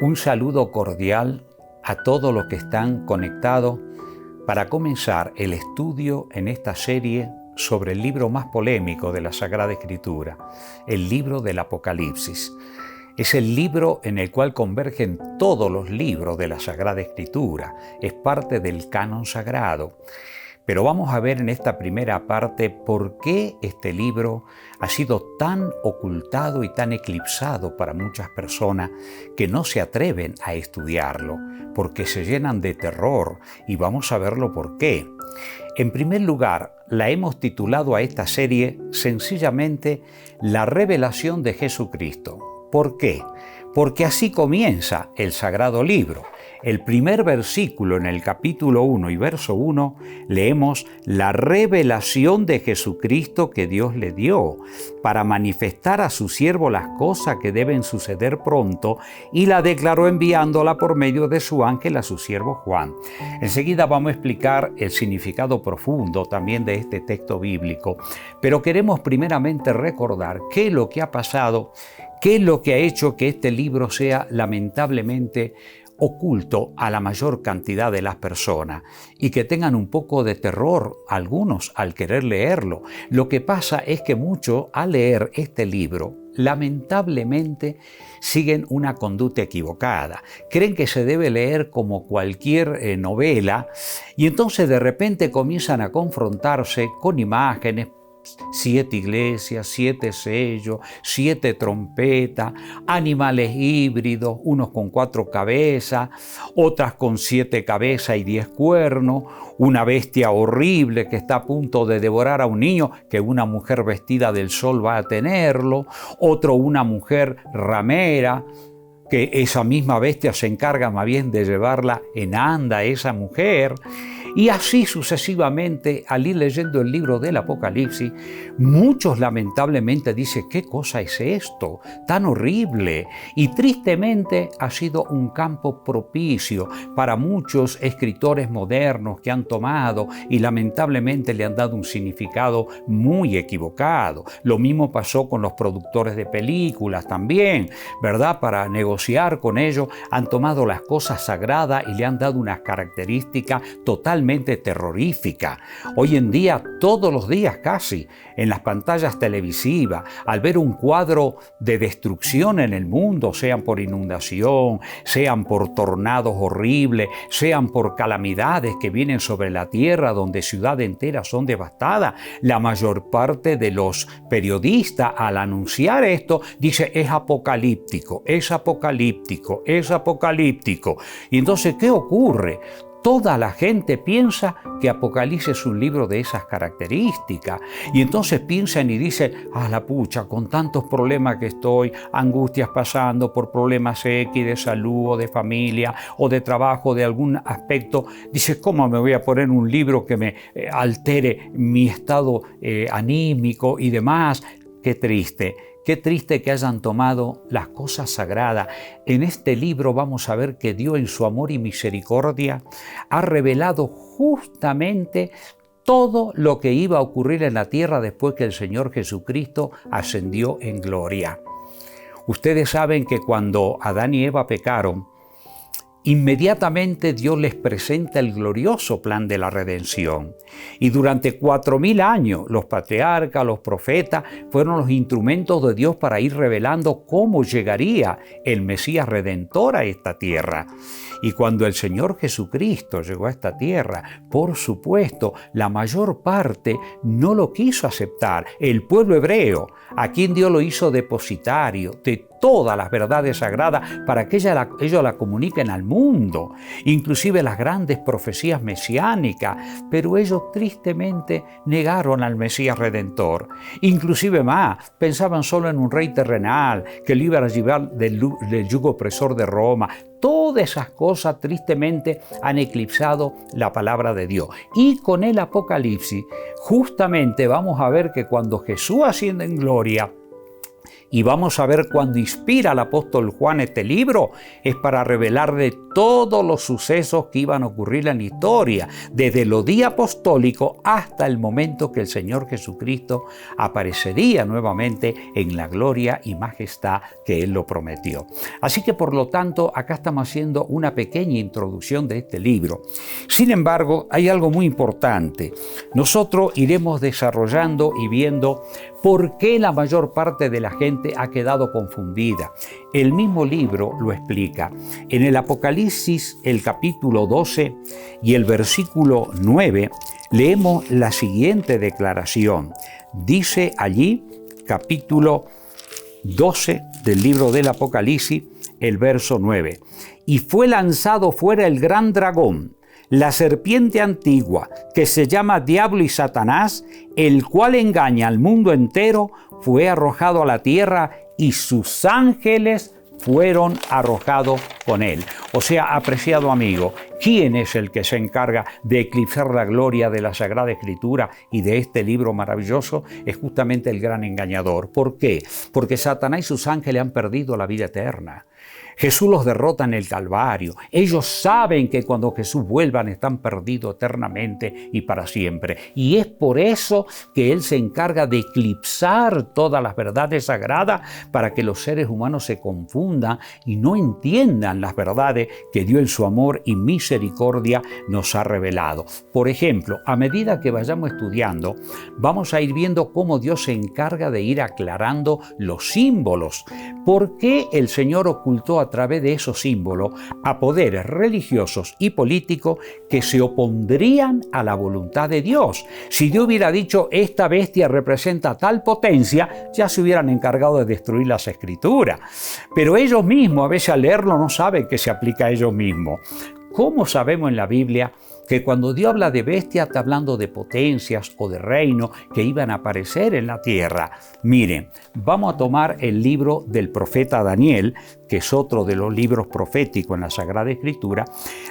Un saludo cordial a todos los que están conectados para comenzar el estudio en esta serie sobre el libro más polémico de la Sagrada Escritura, el libro del Apocalipsis. Es el libro en el cual convergen todos los libros de la Sagrada Escritura, es parte del canon sagrado. Pero vamos a ver en esta primera parte por qué este libro ha sido tan ocultado y tan eclipsado para muchas personas que no se atreven a estudiarlo, porque se llenan de terror, y vamos a verlo por qué. En primer lugar, la hemos titulado a esta serie sencillamente La revelación de Jesucristo. ¿Por qué? Porque así comienza el sagrado libro. El primer versículo en el capítulo 1 y verso 1 leemos la revelación de Jesucristo que Dios le dio para manifestar a su siervo las cosas que deben suceder pronto, y la declaró enviándola por medio de su ángel a su siervo Juan. Enseguida vamos a explicar el significado profundo también de este texto bíblico, pero queremos primeramente recordar qué es lo que ha pasado, qué es lo que ha hecho que este libro sea lamentablemente oculto a la mayor cantidad de las personas y que tengan un poco de terror algunos al querer leerlo. Lo que pasa es que muchos al leer este libro lamentablemente siguen una conducta equivocada. Creen que se debe leer como cualquier novela, y entonces de repente comienzan a confrontarse con imágenes, 7 iglesias, 7 sellos, 7 trompetas, animales híbridos, unos con 4 cabezas, otras con 7 cabezas y 10 cuernos, una bestia horrible que está a punto de devorar a un niño, que una mujer vestida del sol va a tenerlo, una mujer ramera, que esa misma bestia se encarga más bien de llevarla en anda a esa mujer. Y así sucesivamente, al ir leyendo el libro del Apocalipsis, muchos lamentablemente dicen, ¿qué cosa es esto? Tan horrible. Y tristemente ha sido un campo propicio para muchos escritores modernos que han tomado y lamentablemente le han dado un significado muy equivocado. Lo mismo pasó con los productores de películas también, ¿verdad? Para negociar con ellos han tomado las cosas sagradas y le han dado unas características totalmente terrorífica. Hoy en día, todos los días casi, en las pantallas televisivas, al ver un cuadro de destrucción en el mundo, sean por inundación, sean por tornados horribles, sean por calamidades que vienen sobre la tierra donde ciudades enteras son devastadas, la mayor parte de los periodistas al anunciar esto dice es apocalíptico, es apocalíptico, es apocalíptico. Y entonces, ¿qué ocurre? Toda la gente piensa que Apocalipsis es un libro de esas características, y entonces piensan y dicen, la pucha, con tantos problemas que estoy, angustias pasando por problemas X de salud o de familia o de trabajo, de algún aspecto, dice, ¿cómo me voy a poner un libro que me altere mi estado anímico y demás? Qué triste. Qué triste que hayan tomado las cosas sagradas. En este libro vamos a ver que Dios en su amor y misericordia ha revelado justamente todo lo que iba a ocurrir en la tierra después que el Señor Jesucristo ascendió en gloria. Ustedes saben que cuando Adán y Eva pecaron, inmediatamente Dios les presenta el glorioso plan de la redención. Y durante 4000 años los patriarcas, los profetas, fueron los instrumentos de Dios para ir revelando cómo llegaría el Mesías Redentor a esta tierra. Y cuando el Señor Jesucristo llegó a esta tierra, por supuesto, la mayor parte no lo quiso aceptar. El pueblo hebreo, a quien Dios lo hizo depositario de todas las verdades sagradas para que ellos la comuniquen al mundo, inclusive las grandes profecías mesiánicas, pero ellos tristemente negaron al Mesías Redentor. Inclusive más, pensaban solo en un rey terrenal que lo iba a llevar del yugo opresor de Roma. Todas esas cosas tristemente han eclipsado la palabra de Dios. Y con el Apocalipsis, justamente vamos a ver que cuando Jesús asciende en gloria, Y vamos a ver cuando inspira al apóstol Juan este libro, es para revelarle todos los sucesos que iban a ocurrir en la historia, desde los días apostólicos hasta el momento que el Señor Jesucristo aparecería nuevamente en la gloria y majestad que Él lo prometió. Así que por lo tanto, acá estamos haciendo una pequeña introducción de este libro. Sin embargo, hay algo muy importante. Nosotros iremos desarrollando y viendo por qué la mayor parte de la gente ha quedado confundida. El mismo libro lo explica. En el Apocalipsis, el capítulo 12 y el versículo 9, leemos la siguiente declaración. Dice allí, capítulo 12 del libro del Apocalipsis, el verso 9. Y fue lanzado fuera el gran dragón, la serpiente antigua, que se llama Diablo y Satanás, el cual engaña al mundo entero, fue arrojado a la tierra y sus ángeles fueron arrojados con él. O sea, apreciado amigo, ¿quién es el que se encarga de eclipsar la gloria de la Sagrada Escritura y de este libro maravilloso? Es justamente el gran engañador. ¿Por qué? Porque Satanás y sus ángeles han perdido la vida eterna. Jesús los derrota en el Calvario. Ellos saben que cuando Jesús vuelvan están perdidos eternamente y para siempre. Y es por eso que Él se encarga de eclipsar todas las verdades sagradas para que los seres humanos se confundan y no entiendan las verdades que Dios en su amor y misericordia nos ha revelado. Por ejemplo, a medida que vayamos estudiando, vamos a ir viendo cómo Dios se encarga de ir aclarando los símbolos. ¿Por qué el Señor ocultó a través de esos símbolos a poderes religiosos y políticos que se opondrían a la voluntad de Dios? Si Dios hubiera dicho, esta bestia representa tal potencia, ya se hubieran encargado de destruir las Escrituras. Pero ellos mismos, a veces al leerlo, no saben que se aplica a ellos mismos. ¿Cómo sabemos en la Biblia que cuando Dios habla de bestia está hablando de potencias o de reinos que iban a aparecer en la tierra? Miren, vamos a tomar el libro del profeta Daniel, que es otro de los libros proféticos en la Sagrada Escritura.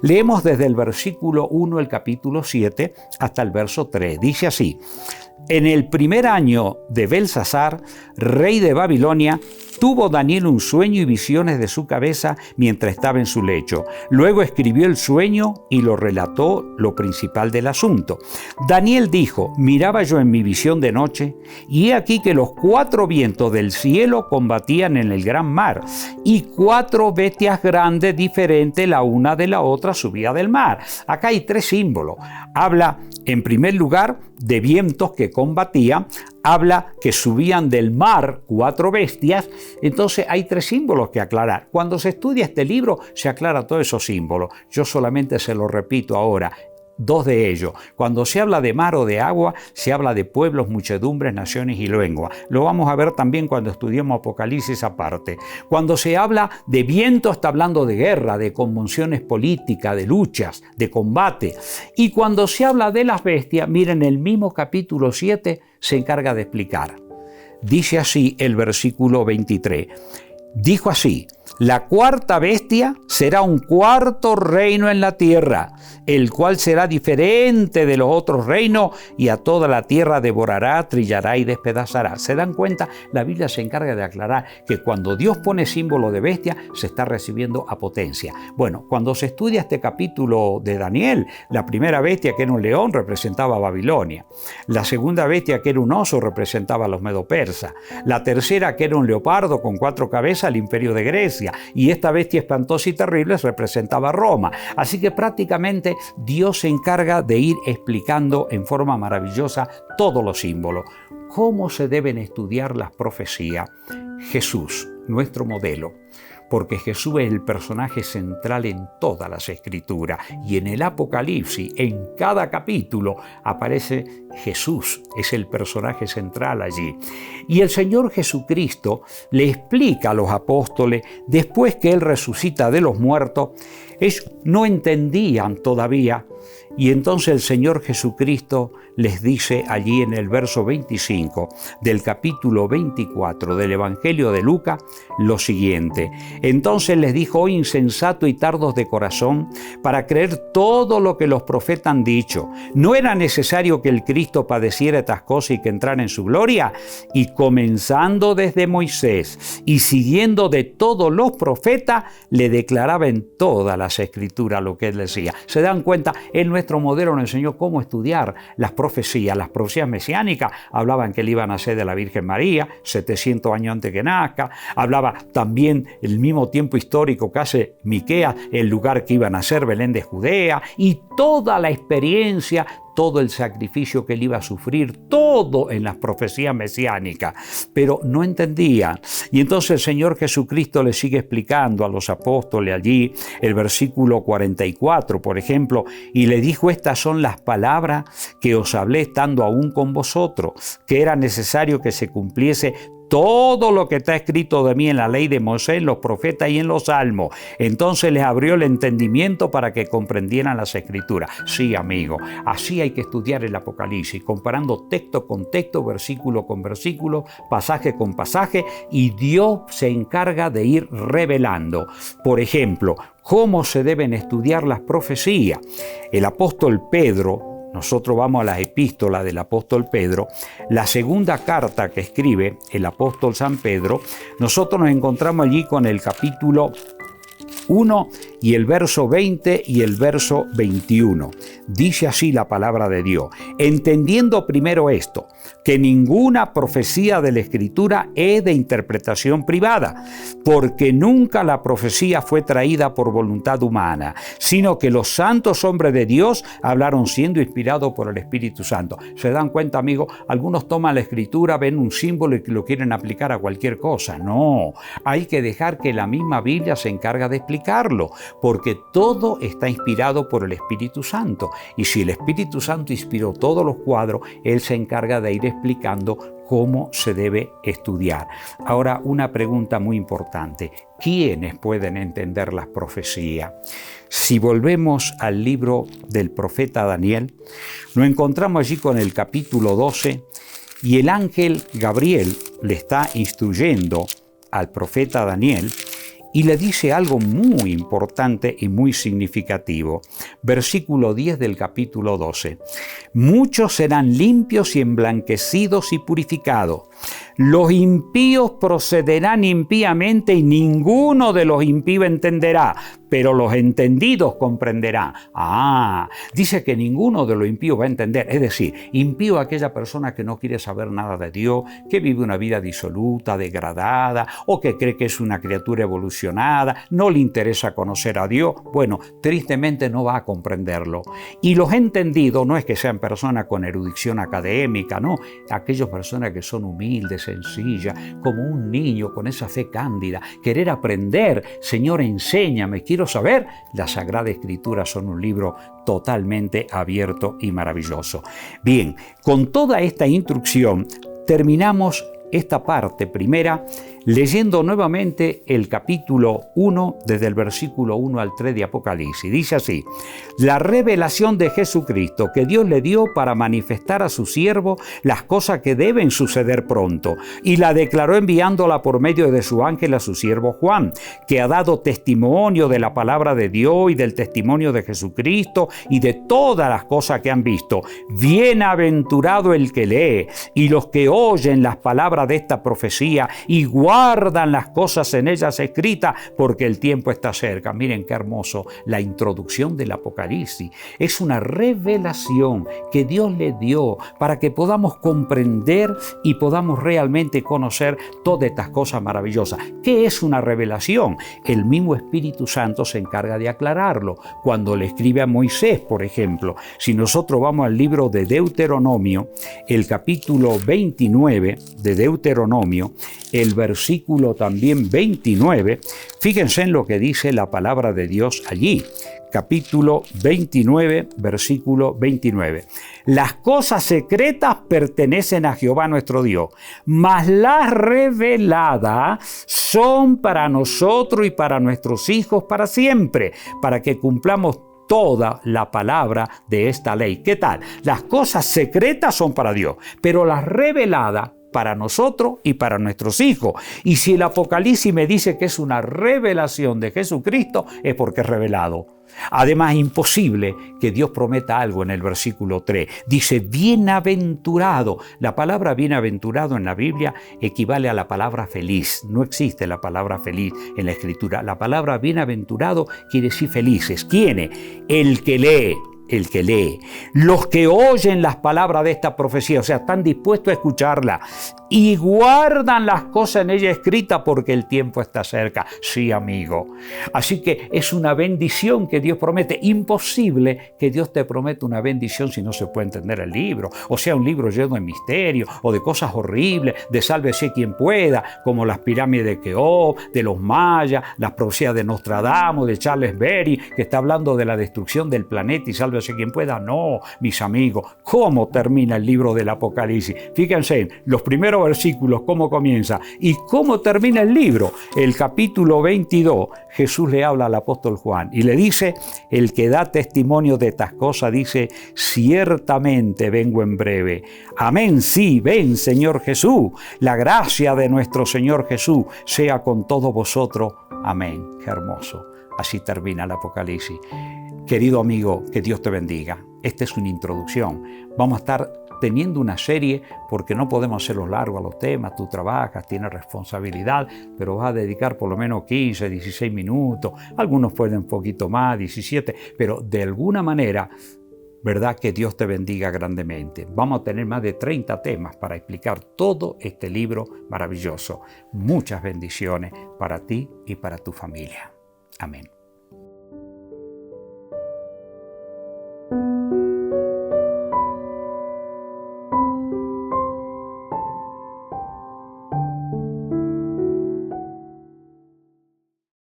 Leemos desde el versículo 1 el capítulo 7 hasta el verso 3. Dice así: en el primer año de Belsasar, rey de Babilonia, tuvo Daniel un sueño y visiones de su cabeza mientras estaba en su lecho. Luego escribió el sueño y lo relató lo principal del asunto. Daniel dijo: miraba yo en mi visión de noche, y he aquí que los 4 vientos del cielo combatían en el gran mar, y 4 bestias grandes diferentes la una de la otra subía del mar. Acá hay 3 símbolos. Habla en primer lugar de vientos que combatían, habla que subían del mar 4 bestias. Entonces hay 3 símbolos que aclarar. Cuando se estudia este libro se aclara todos esos símbolos. Yo solamente se los repito ahora. 2 de ellos. Cuando se habla de mar o de agua, se habla de pueblos, muchedumbres, naciones y lenguas. Lo vamos a ver también cuando estudiemos Apocalipsis aparte. Cuando se habla de viento, está hablando de guerra, de convulsiones políticas, de luchas, de combate. Y cuando se habla de las bestias, miren, el mismo capítulo 7 se encarga de explicar. Dice así el versículo 23. Dijo así: la 4ª bestia será un 4º reino en la tierra, el cual será diferente de los otros reinos, y a toda la tierra devorará, trillará y despedazará. ¿Se dan cuenta? La Biblia se encarga de aclarar que cuando Dios pone símbolo de bestia, se está recibiendo a potencia. Bueno, cuando se estudia este capítulo de Daniel, la primera bestia, que era un león, representaba a Babilonia. La segunda bestia, que era un oso, representaba a los medo-persas. La tercera, que era un leopardo con 4 cabezas, el imperio de Grecia. Y esta bestia espantosa y terrible representaba a Roma. Así que prácticamente Dios se encarga de ir explicando en forma maravillosa todos los símbolos. ¿Cómo se deben estudiar las profecías? Jesús, nuestro modelo. Porque Jesús es el personaje central en todas las Escrituras, y en el Apocalipsis, en cada capítulo, aparece Jesús, es el personaje central allí. Y el Señor Jesucristo le explica a los apóstoles, después que Él resucita de los muertos, Ellos no entendían todavía. Y entonces el Señor Jesucristo les dice allí en el verso 25 del capítulo 24 del Evangelio de Lucas lo siguiente. Entonces les dijo: oh insensato y tardos de corazón, para creer todo lo que los profetas han dicho. ¿No era necesario que el Cristo padeciera estas cosas y que entrara en su gloria? Y comenzando desde Moisés y siguiendo de todos los profetas, le declaraba en todas las Escrituras lo que él decía. ¿Se dan cuenta? Él nuestro modelo nos enseñó cómo estudiar las profecías mesiánicas. Hablaban que él iba a nacer de la Virgen María, 700 años antes que nazca. Hablaba también el mismo tiempo histórico que hace Miqueas, el lugar que iba a nacer, Belén de Judea, y toda la experiencia, todo el sacrificio que él iba a sufrir, todo en las profecías mesiánicas, pero no entendían. Y entonces el Señor Jesucristo le sigue explicando a los apóstoles allí, el versículo 44, por ejemplo, y le dijo: estas son las palabras que os hablé estando aún con vosotros, que era necesario que se cumpliese todo lo que está escrito de mí en la ley de Moisés, en los profetas y en los salmos. Entonces les abrió el entendimiento para que comprendieran las Escrituras. Sí, amigo, así hay que estudiar el Apocalipsis, comparando texto con texto, versículo con versículo, pasaje con pasaje, y Dios se encarga de ir revelando. Por ejemplo, ¿cómo se deben estudiar las profecías? El apóstol Pedro, nosotros vamos a las epístolas del apóstol Pedro, la segunda carta que escribe el apóstol San Pedro, nosotros nos encontramos allí con el capítulo 1 y el verso 20 y el verso 21. Dice así la palabra de Dios: entendiendo primero esto, que ninguna profecía de la Escritura es de interpretación privada, porque nunca la profecía fue traída por voluntad humana, sino que los santos hombres de Dios hablaron siendo inspirados por el Espíritu Santo. ¿Se dan cuenta, amigos? Algunos toman la Escritura, ven un símbolo y lo quieren aplicar a cualquier cosa. No, hay que dejar que la misma Biblia se encarga de explicarlo, porque todo está inspirado por el Espíritu Santo. Y si el Espíritu Santo inspiró todos los cuadros, Él se encarga de ir explicando cómo se debe estudiar. Ahora, una pregunta muy importante: ¿quiénes pueden entender las profecías? Si volvemos al libro del profeta Daniel, nos encontramos allí con el capítulo 12, y el ángel Gabriel le está instruyendo al profeta Daniel y le dice algo muy importante y muy significativo. Versículo 10 del capítulo 12. Muchos serán limpios y emblanquecidos y purificados. Los impíos procederán impíamente y ninguno de los impíos entenderá, pero los entendidos comprenderán. Dice que ninguno de los impíos va a entender. Es decir, impío es aquella persona que no quiere saber nada de Dios, que vive una vida disoluta, degradada, o que cree que es una criatura evolucionada, no le interesa conocer a Dios. Bueno, tristemente no va a comprenderlo. Y los entendidos no es que sean personas con erudición académica, no. Aquellas personas que son humildes, sencillas, como un niño con esa fe cándida, querer aprender. Señor, enséñame, quiero saber. La Sagrada Escritura son un libro totalmente abierto y maravilloso. Bien, con toda esta instrucción terminamos esta parte primera leyendo nuevamente el capítulo 1 desde el versículo 1 al 3 de Apocalipsis. Dice así: la revelación de Jesucristo que Dios le dio para manifestar a su siervo las cosas que deben suceder pronto, y la declaró enviándola por medio de su ángel a su siervo Juan, que ha dado testimonio de la palabra de Dios y del testimonio de Jesucristo y de todas las cosas que han visto. Bienaventurado el que lee y los que oyen las palabras de esta profecía y guardan las cosas en ellas escritas, porque el tiempo está cerca. Miren qué hermoso la introducción del Apocalipsis. Es una revelación que Dios le dio para que podamos comprender y podamos realmente conocer todas estas cosas maravillosas. ¿Qué es una revelación? El mismo Espíritu Santo se encarga de aclararlo. Cuando le escribe a Moisés, por ejemplo, si nosotros vamos al libro de Deuteronomio, el capítulo 29 de Deuteronomio, el versículo también 29, fíjense en lo que dice la palabra de Dios allí. Capítulo 29, versículo 29. Las cosas secretas pertenecen a Jehová nuestro Dios, mas las reveladas son para nosotros y para nuestros hijos para siempre, para que cumplamos toda la palabra de esta ley. ¿Qué tal? Las cosas secretas son para Dios, pero las reveladas para nosotros y para nuestros hijos. Y si el Apocalipsis me dice que es una revelación de Jesucristo, es porque es revelado. Además, es imposible que Dios prometa algo en el versículo 3. Dice, bienaventurado. La palabra bienaventurado en la Biblia equivale a la palabra feliz. No existe la palabra feliz en la Escritura. La palabra bienaventurado quiere decir felices. ¿Quién? El que lee. El que lee, los que oyen las palabras de esta profecía, o sea, están dispuestos a escucharla y guardan las cosas en ella escritas porque el tiempo está cerca. Sí, amigo. Así que es una bendición que Dios promete. Imposible que Dios te prometa una bendición si no se puede entender el libro. O sea, un libro lleno de misterio o de cosas horribles, de sálvese quien pueda, como las pirámides de Keops, de los mayas, las profecías de Nostradamus, de Charles Berry, que está hablando de la destrucción del planeta y sálvese quien pueda. No, mis amigos. ¿Cómo termina el libro del Apocalipsis? Fíjense en los primeros versículos, cómo comienza y cómo termina el libro. El capítulo 22, Jesús le habla al apóstol Juan y le dice, el que da testimonio de estas cosas dice, ciertamente vengo en breve. Amén, sí, ven Señor Jesús. La gracia de nuestro Señor Jesús sea con todos vosotros. Amén. Qué hermoso. Así termina el Apocalipsis. Querido amigo, que Dios te bendiga. Esta es una introducción. Vamos a estar teniendo una serie porque no podemos hacerlo largo a los temas. Tú trabajas, tienes responsabilidad, pero vas a dedicar por lo menos 15, 16 minutos. Algunos pueden un poquito más, 17, pero de alguna manera, ¿verdad? Que Dios te bendiga grandemente. Vamos a tener más de 30 temas para explicar todo este libro maravilloso. Muchas bendiciones para ti y para tu familia. Amén.